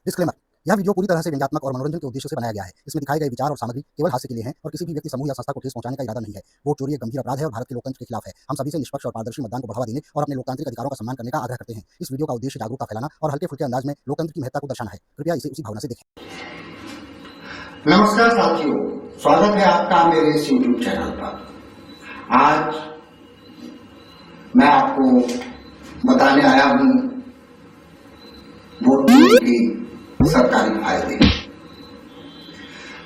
Disclaimer, यह video पूरी तरह से व्यंग्यात्मक और मनोरंजन के उद्देश्य से बनाया गया है। इसमें दिखाए गए विचार और सामग्री केवल हास्य के लिए हैं और किसी भी व्यक्ति, समूह या संस्था को ठेस पहुंचाने का इरादा नहीं है। वोट चोरी एक गंभीर अपराध है और भारत के लोकतंत्र के खिलाफ है। हम सभी से निष्पक्ष और पारदर्शी मतदान को बढ़ावा देने और अपने लोकतांत्रिक अधिकारों का सम्मान करने का आग्रह करते हैं। इस वीडियो का उद्देश्य जागरूकता फैलाना और हल्के फुल्के अंदाज में लोकतंत्र की महत्ता को दर्शाना है। कृपया इसे उसी भावना से देखें। नमस्कार साथियों, स्वागत है आपका मेरे इस YouTube चैनल पर। आज मैं आपको बताने आया हूं वोट चोरी के सरकारी फायदे।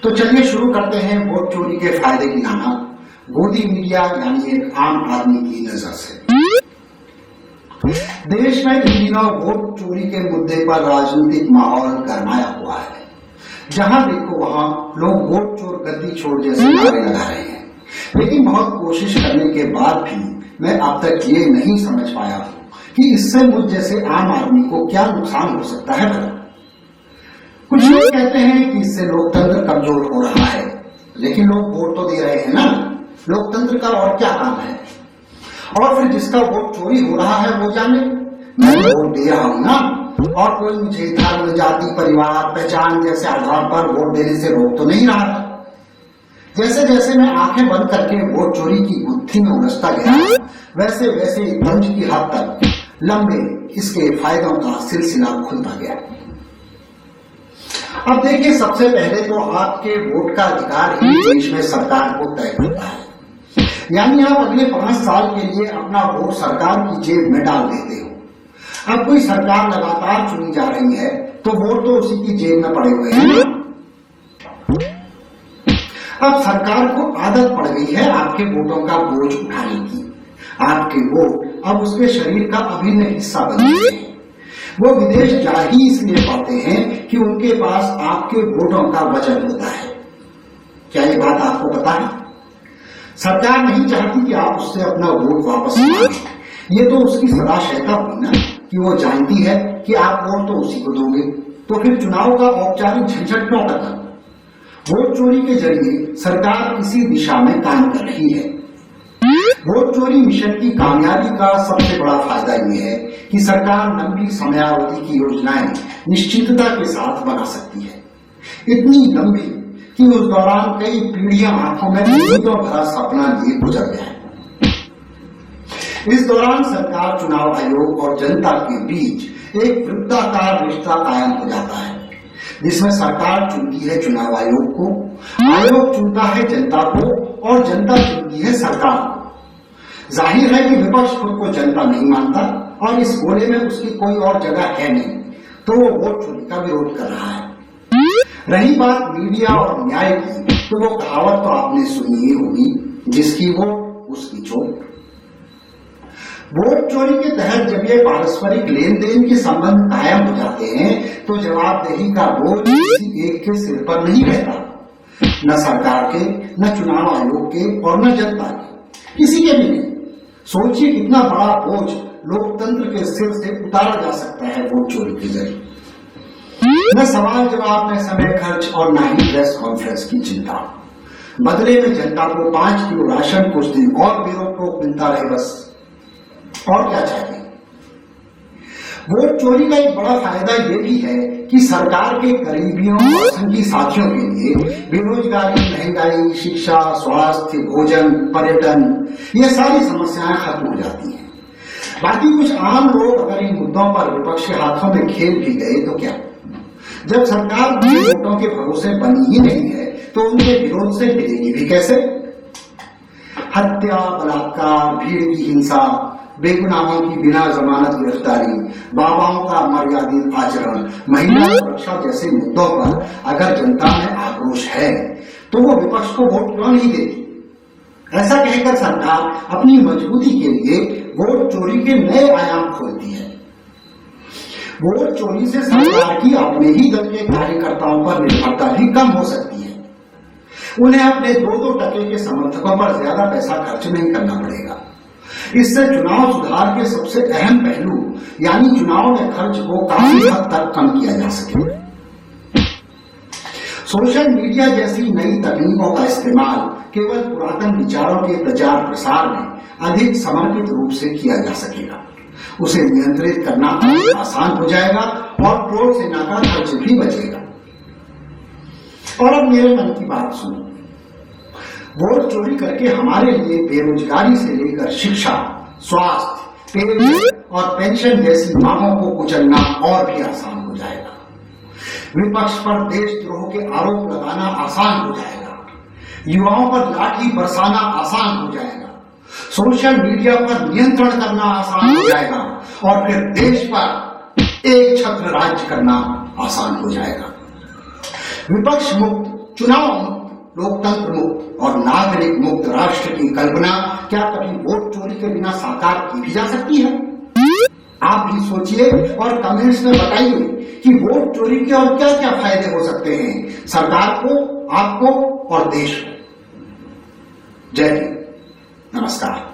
तो चलिए शुरू करते हैं वोट चोरी के फायदे गिनाना गोदी मीडिया यानी एक आम आदमी की नजर से। देश में इन दिनों वोट चोरी के मुद्दे पर राजनीतिक माहौल गरमाया हुआ है। जहां देखो वहां लोग वोट चोर गद्दी छोड़ जैसे नारे लगा रहे हैं, लेकिन बहुत कोशिश करने के बाद भी मैं अब तक ये नहीं समझ पाया हूं कि इससे मुझ जैसे आम आदमी को क्या नुकसान हो सकता है। कुछ लोग कहते हैं कि इससे लोकतंत्र कमजोर हो रहा है, लेकिन लोग वोट तो दे रहे हैं ना, लोकतंत्र का और क्या काम है। और फिर जिसका वोट चोरी हो रहा है वो जाने, मैं वोट दे रहा हूं ना, और कोई मुझे धर्म, जाति, परिवार, पहचान जैसे आधार पर वोट देने से रोक तो नहीं रहा। जैसे जैसे मैं आंखें बंद करके वोट चोरी की गुत्थी में उलझता गया, वैसे वैसे तंज की हद तक लंबे इसके फायदों का सिलसिला खुलता गया। अब देखिए, सबसे पहले तो आपके वोट का अधिकार ही देश में सरकार को तय करता है। यानी आप अगले 5 साल के लिए अपना वोट सरकार की जेब में डाल देते हो। अब कोई सरकार लगातार चुनी जा रही है तो वोट तो उसी की जेब में पड़े हुए हैं। अब सरकार को आदत पड़ गई है आपके वोटों का बोझ उठाने की। आपके वोट अब उसके शरीर का अभिन्न हिस्सा बन गए हैं। वो विदेश जा ही इसलिए पाते हैं कि उनके पास आपके वोटों का वजन होता है। क्या ये बात आपको पता है? सरकार नहीं चाहती कि आप उससे अपना वोट वापस मांगे। ये तो उसकी सदा शैता हुई ना कि वो जानती है कि आप वोट तो उसी को दोगे, तो फिर चुनाव का औपचारिक झंझट क्यों करना। वोट चोरी के जरिए सरकार इसी दिशा में काम कर रही है। वोट चोरी मिशन की कामयाबी का सबसे बड़ा फायदा यह है कि सरकार लंबी समयावधि की योजनाएं निश्चितता के साथ बना सकती है। इतनी लंबी कि उस दौरान कई पीढ़ियां आंखों में उम्मीदों भरा सपना लिए गुजर गए। इस दौरान सरकार, चुनाव आयोग और जनता के बीच एक वृत्ताकार रिश्ता कायम हो जाता है, जिसमें सरकार चुनती है चुनाव आयोग को, आयोग चुनता है जनता को और जनता चुनती है सरकार को। जाहिर है कि विपक्ष खुद को जनता नहीं मानता और इस गोले में उसकी कोई और जगह है नहीं, तो वो वोट चोरी का विरोध कर रहा है। रही बात मीडिया और न्याय की, तो वो कहावत तो आपने सुनी ही होगी, जिसकी वोट उसकी चोट। वोट चोरी के तहत जब ये पारस्परिक लेन देन के संबंध कायम हो जाते हैं तो जवाबदेही का बोझ किसी एक के सिर पर नहीं रहता, न सरकार के, न चुनाव आयोग के और न जनता के, किसी के भी नहीं। सोचिए कितना बड़ा बोझ लोकतंत्र के सिर से उतारा जा सकता है वोट चोरी के जरिए। न सवाल जवाब में समय खर्च और न ही प्रेस कॉन्फ्रेंस की चिंता। बदले में जनता को 5 किलो राशन कुछ दिन और बेरोक मिलता रहे, बस और क्या चाहिए। वोट चोरी का एक बड़ा फायदा यह भी है कि सरकार के करीबियों और संगी साथियों के लिए बेरोजगारी, महंगाई, शिक्षा, स्वास्थ्य, भोजन, पर्यटन, ये सारी समस्याएं खत्म हो जाती हैं। बाकी कुछ आम लोग अगर इन मुद्दों पर विपक्ष के हाथों में खेल भी गए तो क्या। जब सरकार वोटों के भरोसे बनी ही नहीं है तो उनके विरोध से मिलेगी भी कैसे। हत्या, बलात्कार, भीड़ की हिंसा, बेगुनाहों की बिना जमानत गिरफ्तारी, बाबाओं का मर्यादित आचरण, महिला सुरक्षा जैसे मुद्दों पर अगर जनता में आक्रोश है तो वो विपक्ष को वोट क्यों नहीं देती। ऐसा कहकर सरकार अपनी मजबूती के लिए वोट चोरी के नए आयाम खोलती है। वोट चोरी से सरकार की अपने ही दल के कार्यकर्ताओं पर निर्भरता भी कम हो सकती है। उन्हें अपने 2-2 टके के समर्थकों पर ज्यादा पैसा खर्च नहीं करना पड़ेगा। इससे चुनाव सुधार के सबसे अहम पहलू यानी चुनाव में खर्च को काफी हद तक कम किया जा सके। सोशल मीडिया जैसी नई तकनीकों का इस्तेमाल केवल पुरातन विचारों के प्रचार प्रसार में अधिक समर्पित रूप से किया जा सकेगा। उसे नियंत्रित करना आसान हो जाएगा और टोल से नाका खर्च भी बचेगा। और अब मेरे मन की बात सुनो, वोट चोरी करके हमारे लिए बेरोजगारी से लेकर शिक्षा, स्वास्थ्य, पेयजल और पेंशन जैसी मांगों को कुचलना और भी आसान हो जाएगा। विपक्ष पर देशद्रोह के आरोप लगाना आसान हो जाएगा, युवाओं पर लाठी बरसाना आसान हो जाएगा, सोशल मीडिया पर नियंत्रण करना आसान हो जाएगा और फिर देश पर एक छत्र राज्य करना आसान हो जाएगा। विपक्ष मुक्त, चुनाव मुक्त, लोकतंत्र मुक्त और नागरिक मुक्त राष्ट्र की कल्पना क्या कभी वोट चोरी के बिना साकार की भी जा सकती है? आप भी सोचिए और कमेंट्स में बताइए कि वोट चोरी के और क्या क्या फायदे हो सकते हैं सरकार को, आपको और देश को। जय हिंद, नमस्कार।